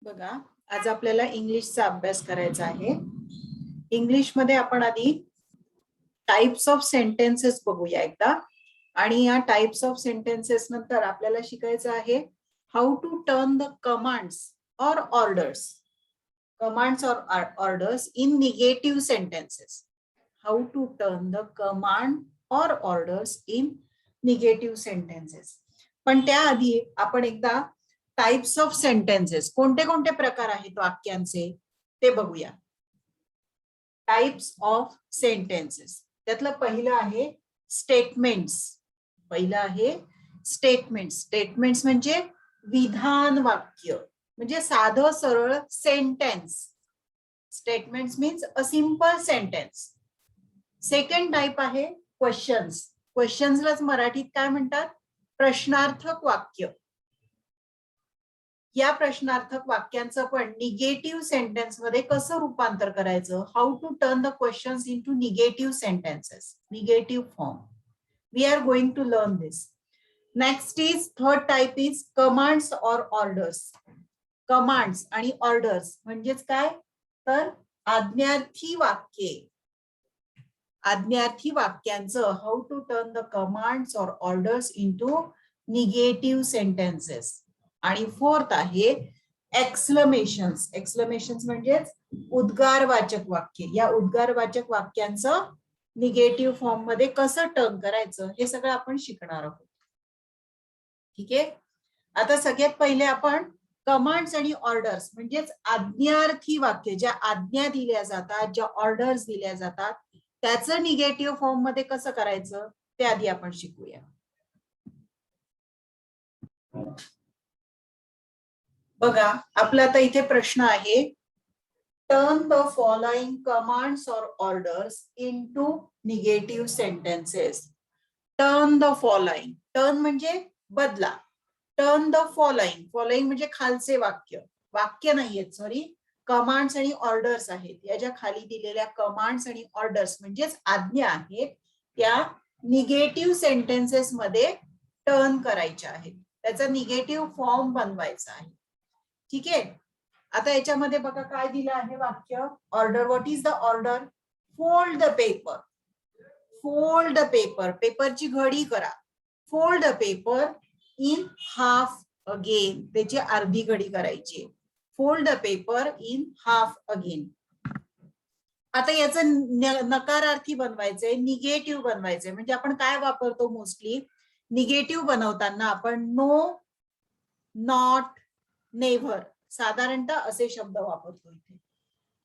बघा, आज आपल्याला इंग्लिशचा अभ्यास करायचा आहे. इंग्लिश मध्ये आपण आधी टाइप्स ऑफ सेंटेन्सेस बघूया एकदा. आणि या टाइप्स ऑफ सेंटेन्सेस नंतर आपल्याला शिकायचं आहे how to turn the commands और ऑर्डर्स और orders in negative sentences. How to turn the command और ऑर्डर्स इन निगेटिव्ह सेंटेन्सेस. पण त्याआधी आपण एकदा टाइप्स ऑफ सेंटेन्सेस कोणते कोणते प्रकार आहेत वाक्यांचे ते बघूया. टाइप्स ऑफ सेंटेन्सेस त्यातलं पहिलं आहे स्टेटमेंट्स. पहिलं आहे स्टेटमेंट्स. स्टेटमेंट्स म्हणजे विधान वाक्य, म्हणजे साधं सरळ sentence. Statements means a simple sentence. Second type आहे क्वेश्चन्स. क्वेश्चन्सलाच मराठीत काय म्हणतात? प्रश्नार्थक वाक्य. या प्रश्नार्थक वाक्यांचं पण निगेटिव्ह सेंटेन्स मध्ये कसं रूपांतर करायचं? How to turn the questions into negative sentences, negative form. We are going to learn this. Next is third type is commands और ऑर्डर्स. कमांड्स आणि ऑर्डर्स म्हणजेच काय? तर आज्ञार्थी वाक्ये. आज्ञार्थी वाक्यांचं how to turn the commands और ऑर्डर्स इनटू निगेटिव्ह सेंटेन्सेस. आणि फोर्थ आहे एक्सक्लेमेशन्स. एक्सक्लेमेशन्स म्हणजेच उद्गारवाचक वाक्य. या उद्गारवाचक वाक्यांचं निगेटिव्ह फॉर्म मध्ये कसं टर्न करायचं हे सगळं आपण शिकणार आहोत. ठीक आहे. आता सगळ्यात पहिले आपण कमांड्स आणि ऑर्डर्स म्हणजेच आज्ञार्थी वाक्य, ज्या आज्ञा दिल्या जातात, ज्या ऑर्डर्स दिल्या जातात, त्याचं निगेटिव्ह फॉर्म मध्ये कसं करायचं ते आधी आपण शिकूया. बघा, आपला आता इथे प्रश्न आहे टर्न द फॉलोइंग कमांड्स और orders into negative sentences. Turn the following. Turn म्हणजे बदला. Turn the following. फॉलोइंग म्हणजे खालचे वाक्य. वाक्य नाहीयेत, सॉरी, कमांड्स आणि ऑर्डर्स आहेत. या ज्या खाली दिलेल्या कमांड्स आणि ऑर्डर्स म्हणजेच आज्ञा आहेत त्या निगेटिव्ह सेंटेन्सेस मध्ये टर्न करायच्या आहेत. त्याचा निगेटिव्ह फॉर्म बनवायचा आहे. ठीक आहे. आता याच्यामध्ये बघा काय दिलं आहे वाक्य. Order. What is the order? Fold the paper. Fold the paper. पेपरची घडी करा. Fold the paper in half again. त्याची अर्धी घडी करायची. Fold the paper in half again. आता याचं नकारार्थी बनवायचंय, निगेटिव्ह बनवायचंय. म्हणजे आपण काय वापरतो मोस्टली निगेटिव्ह बनवताना? आपण नो, नॉट, नेव्हर साधारणतः असे शब्द वापरतो. इथे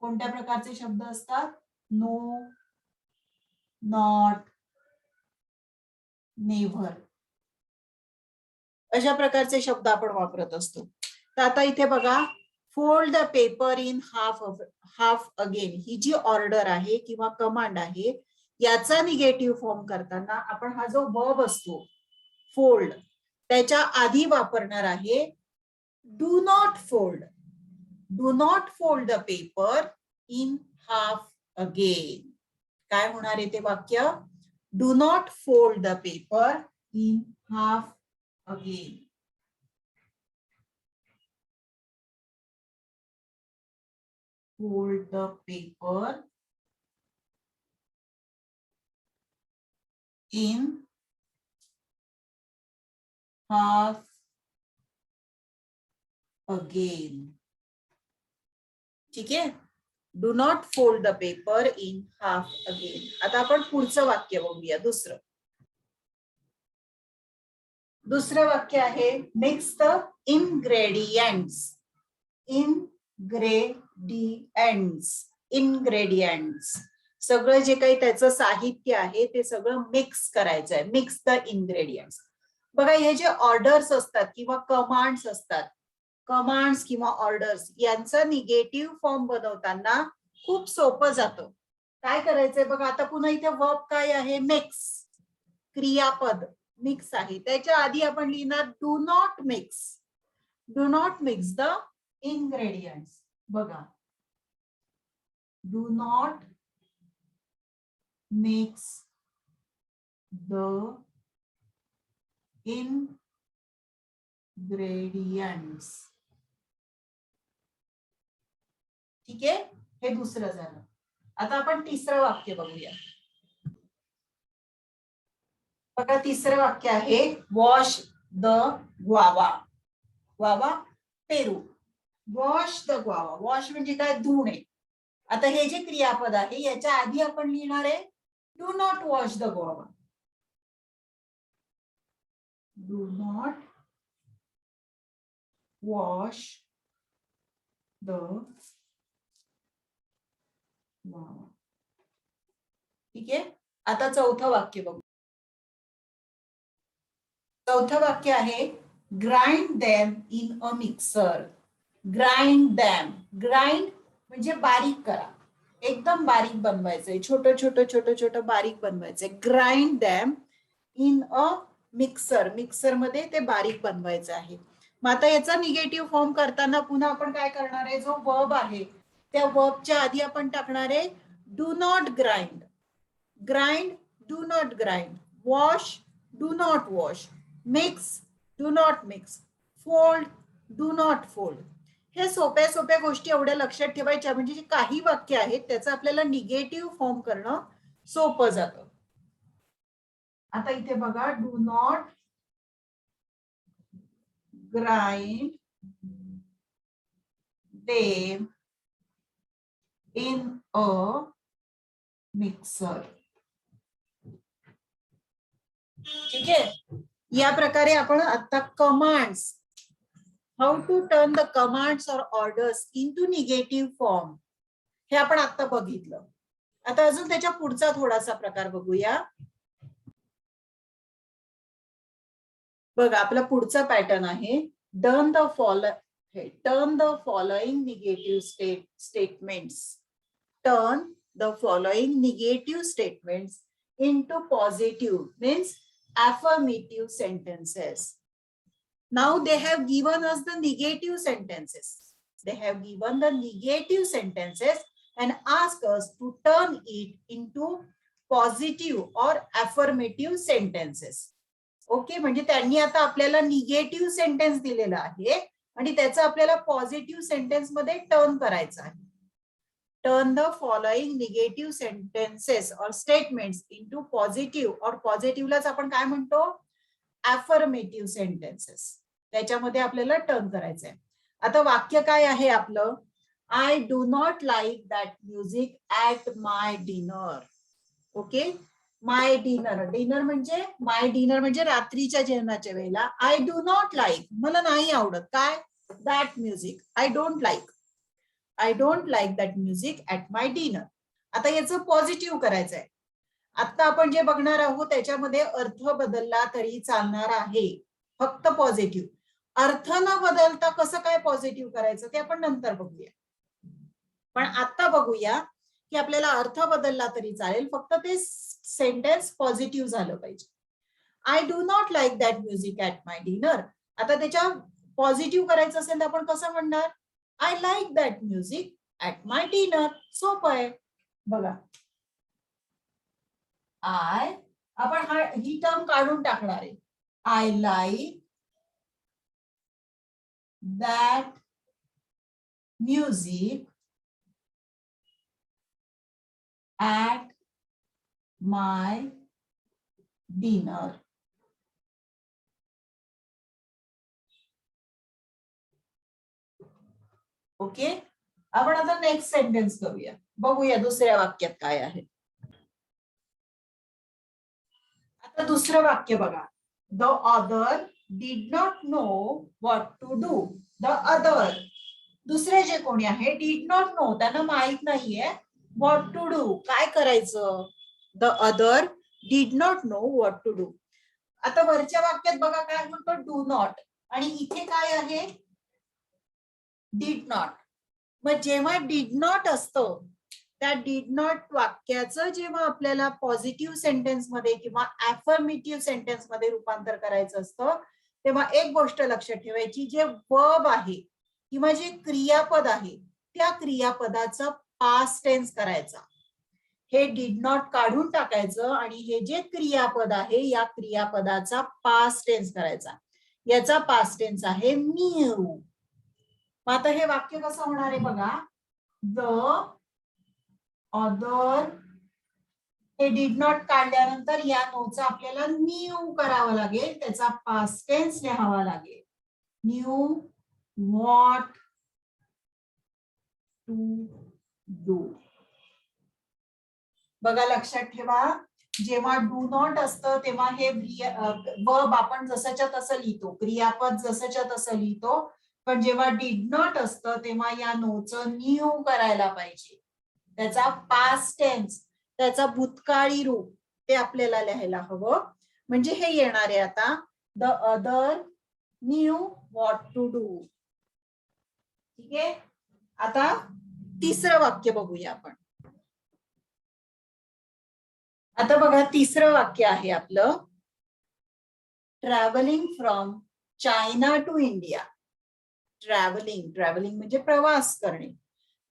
कोणत्या प्रकारचे शब्द असतात? नो, नॉट, नेव्हर अशा प्रकारचे शब्द आपण वापरत असतो. तर आता इथे बघा fold the paper in half again ही जी ऑर्डर आहे किंवा कमांड आहे याचा निगेटिव्ह फॉर्म करताना आपण हा जो वर्ब असतो फोल्ड त्याच्या आधी वापरणार आहे do not fold. Do not fold the paper in half again. काय होणार आहे ते वाक्य? Do not fold the paper in half again. Fold the paper in half again. ठीक आहे. Do not fold the paper in half again. आता आपण पुढचं वाक्य बघूया. दुसरं वाक्य आहे मिक्स द इन्ग्रेडियंट्स. इन्ग्रेडियंट्स सगळं जे काही त्याचं साहित्य आहे ते सगळं मिक्स करायचंय. Mix the ingredients. बघा हे जे ऑर्डर्स असतात किंवा कमांड्स असतात, कमांड्स किंवा ऑर्डर्स यांचा निगेटिव्ह फॉर्म बनवताना खूप सोपं जातं. काय करायचंय बघा. आता पुन्हा इथे वर्ब काय आहे? मिक्स. क्रियापद मिक्स आहे. त्याच्या आधी आपण लिहिणार do not mix. Do not mix the ingredients. बघा do not mix the ingredients. ठीक आहे, हे दुसरं झालं. आता आपण तिसरं वाक्य बघूया. बघा, तिसरं वाक्य आहे wash the guava. Guava Peru. Wash the guava. Wash म्हणजे काय? धुणे. आता हे जे क्रियापद आहे याच्या आधी आपण लिहिणार आहे do not wash the guava. Do not wash the guava. ठीक आहे. आता चौथं वाक्य बघू. चौथं वाक्य आहे grind them in a mixer. Grind them. Grind म्हणजे बारीक करा, एकदम बारीक बनवायचंय, छोटं छोटं छोटं छोटं बारीक बनवायचंय. Grind them in a mixer. Mixer मध्ये ते बारीक बनवायचं आहे. मग आता याचा निगेटिव्ह फॉर्म करताना पुन्हा आपण काय करणार आहे, जो वर्ब आहे त्या वर्बच्या आधी आपण टाकणार आहे do not grind. Grind, do not grind. Wash, do not wash. Mix, do not mix. Fold, do not fold. हे सोप्या सोप्या गोष्टी एवढ्या लक्षात ठेवायच्या, म्हणजे जे काही वाक्य आहेत त्याचं आपल्याला निगेटिव्ह फॉर्म करणं सोपं जातं. आता इथे बघा, do not grind them in a mixer. ठीक आहे. या प्रकारे आपण आता commands, how to turn the commands और ऑर्डर्स इनटू निगेटिव्ह फॉर्म, हे आपण आता बघितलं. आता अजून त्याच्या पुढचा थोडासा प्रकार बघूया. बघा, आपला पुढचा पॅटर्न आहे turn the following negative statements. Turn the following negative statements into positive, means affirmative sentences. Now they have given us the negative sentences. They have given the negative sentences and asked us to turn it into positive or affirmative sentences. Okay, म्हणजे त्यांनी आता आपल्याला negative sentence दिलेला आहे आणि त्याचं आपल्याला positive sentence मध्ये टर्न करायचं आहे. Turn the following negative sentences or statements into positive, or positive लाच आपण काय म्हणतो, affirmative sentences. त्याच्यामध्ये आपल्याला टर्न करायचंय. आता वाक्य काय आहे आपलं, I do not like that music at my dinner. Okay, my dinner. Dinner म्हणजे, माय डिनर म्हणजे रात्रीच्या जेवणाच्या वेळेला. आय डू नॉट लाईक, मला नाही आवडत काय, that music. I don't like, I don't like that music at my dinner. आता याचं पॉझिटिव्ह करायचंय. आता आपण जे बघणार आहोत त्याच्यामध्ये अर्थ बदलला तरी चालणार आहे, फक्त पॉझिटिव्ह. अर्थ न बदलता कसं काय पॉझिटिव्ह करायचं ते आपण नंतर बघूया. पण आता बघूया की आपल्याला अर्थ बदलला तरी चालेल, फक्त ते सेंटेन्स पॉझिटिव्ह झालं पाहिजे. I do not like that music at my dinner. आता त्याच्या पॉझिटिव्ह करायचं असेल तर आपण कसं म्हणणार, I like that music at my dinner. सोपं आहे बघा. आपण ही टर्म काढून टाकणार आहे. I like that music at my dinner. Okay, आपण आता नेक्स्ट सेंटेन्स करूया. बघूया दुसऱ्या वाक्यात काय आहे. आता दुसरं वाक्य बघा. The other did not know what to do. The other, दुसरे जे कोणी आहे, डिड नॉट नो, त्यांना माहित नाहीये व्हॉट टू डू, काय करायचं. The other did not know what to do. आता वरच्या वाक्यात बघा काय म्हणतो, डू नॉट, आणि इथे काय आहे, डिड नॉट. मग जेव्हा डिड नॉट असतं, त्या डिड नॉट वाक्याचं जेव्हा आपल्याला पॉझिटिव्ह सेंटेन्स मध्ये किंवा अफर्मेटिव्ह सेंटेन्स मध्ये रूपांतर करायचं असतं, तेव्हा एक गोष्ट लक्षात ठेवायची, जे वर्ब आहे किंवा जे क्रियापद आहे त्या क्रियापदाचा पास्ट टेन्स करायचा. हे डिड नॉट काढून टाकायचं आणि हे जे क्रियापद आहे या क्रियापदाचा पास्ट टेन्स करायचा. याचा पास्ट टेन्स आहे न्यू. आता हे वाक्य कसं होणार आहे बघा, द अदर, हे डिड नॉट काढल्यानंतर या नोचा आपल्याला न्यू करावा लागेल, त्याचा पास्ट टेन्स लिहावा लागेल. Knew what to do. बघा लक्षात ठेवा, जेव्हा डू नॉट असतं तेव्हा हे वर्ब आपण जसंच्या तसं लिहितो, क्रियापद जसंच्या तसं लिहितो. पण जेव्हा डिड नॉट असतं तेव्हा या नोचं न्यू करायला पाहिजे, त्याचा पास्ट टेन्स, त्याचा भूतकाळी रूप ते आपल्याला लिहायला हवं. म्हणजे हे येणार आहे आता, the other knew what to do. ठीक आहे. आता तिसरं वाक्य बघूया आपण. आता बघा तिसरं वाक्य आहे आपलं, travelling from China to India. Travelling म्हणजे प्रवास करणे.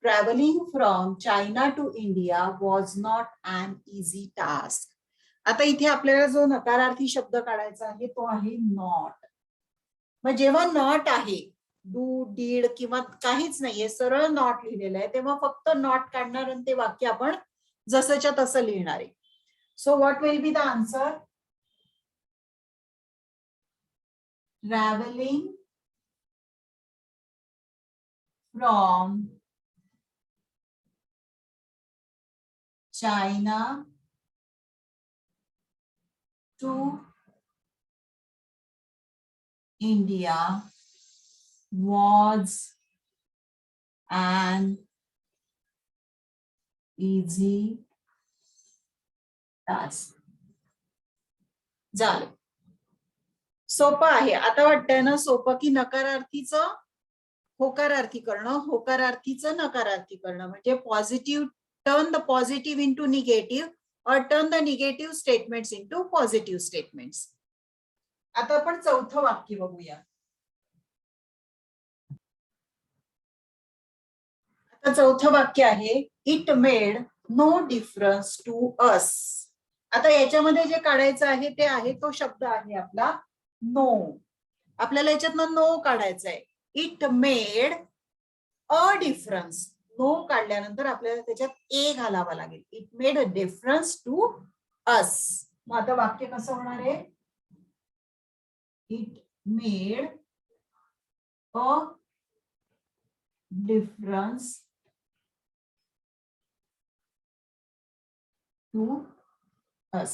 Travelling from China to India was not an easy task. आता इथे आपल्याला जो नकारार्थी शब्द काढायचा आहे तो आहे नॉट. मग जेव्हा नॉट आहे, डू डीड किंवा काहीच नाहीये, सरळ नॉट लिहिलेलं आहे, तेव्हा फक्त नॉट काढणार आणि ते वाक्य आपण जसंच्या तसं लिहिणार आहे. So what will be the answer? Travelling from China to India was an easy task. झालं. सोपं आहे. आता वाटतंय ना सोपं, की नकारार्थीचं होकारार्थी करणं, होकारार्थीचं नकारार्थी करणं, म्हणजे positive, turn the positive into negative or turn the negative statements into positive statements. आता आपण चौथं वाक्य बघूया. आता चौथं वाक्य आहे, it made no difference to us. आता याच्यामध्ये जे काढायचं आहे ते आहे, तो शब्द आहे आपला नो. आपल्याला याच्यातनं नो काढायचा आहे. It made a difference. No काढल्यानंतर आपल्याला त्याच्यात ए घालावा लागेल. It made a difference to us. मग आता वाक्य कसं होणार आहे? It made a difference to us.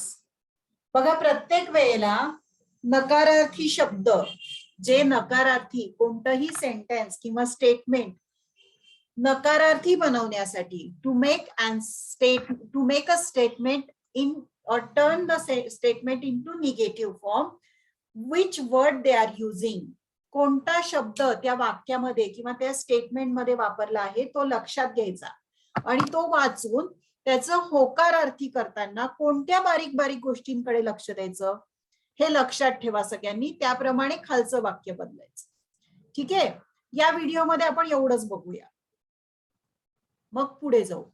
बघा प्रत्येक वेळेला नकारार्थी शब्द, जे नकारार्थी कोणतंही सेंटेन्स किंवा स्टेटमेंट नकारार्थी बनवण्यासाठी, to make a statement in or turn the statement into negative form, which word they are using, कोणता शब्द त्या वाक्यामध्ये किंवा त्या स्टेटमेंट मध्ये वापरला आहे तो लक्षात घ्यायचा आणि तो वाचून त्याचं होकारार्थी करताना कोणत्या बारीक बारीक गोष्टींकडे लक्ष द्यायचं हे लक्षात ठेवा सगळ्यांनी. त्याप्रमाणे खालचं वाक्य बदलायचं. ठीक आहे. या व्हिडिओमध्ये आपण एवढंच बघूया, मग पुढे जाऊ.